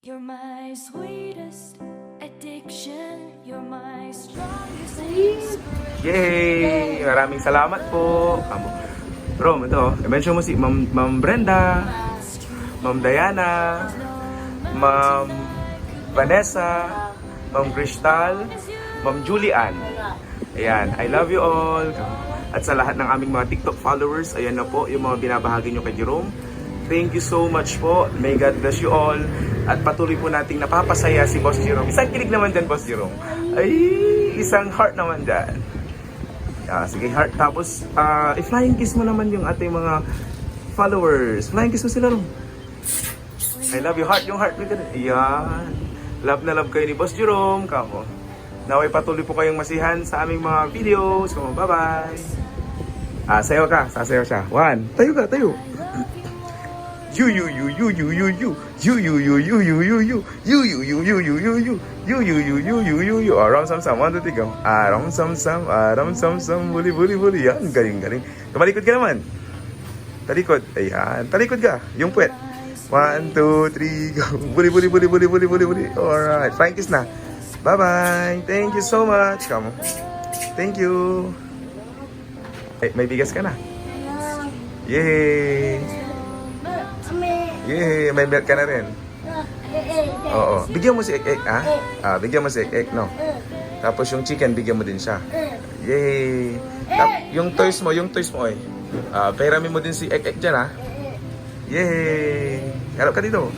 You're my sweetest addiction. You're my strongest Yay! Maraming salamat po. Bro, ito, i-mention mo si Ma'am Brenda, Ma'am Diana, Ma'am Vanessa, Ma'am Crystal, Ma'am Julian. Ayan, I love you all. At sa lahat ng aming mga TikTok followers, ayan na po yung mga binabahagi nyo kay Jerome. Thank you so much po. May God bless you all. At patuloy po nating napapasaya si Boss Jerome. Isang kilig naman dyan, Boss Jerome. Ay, isang heart naman dyan. Sige, heart. Tapos, i-flying kiss mo naman yung ating mga followers. Flying kiss mo sila, no? I love you, heart. Yung heart mo ganun. Ayan. Love na love kayo ni Boss Jerome. Kamo. Naway patuloy po kayong masihan sa aming mga videos. Kamo, bye-bye. Sayo ka. Sasayaw siya. One. Tayo ka, tayo. You. Aram sam. 1, 2, 3, go. Aram sam. Buli. Yan, galing. Tumalikod ka naman. Talikod. Ayan. Talikod ka. Yung puwet. 1, 2, 3, go. Buli. Alright. Flying kiss na. Bye-bye. Thank you so much. Come on. Thank you. May bigas ka na. Yay! Yay! May milk ka na rin. Oo. Bigyan mo si Ek, ha? Bigyan mo si Ek, no? Tapos yung chicken, bigyan mo din siya. Yay! Yung toys mo, oy. Pairamin mo din si Ek dyan, ha? Yay! Harap ka dito.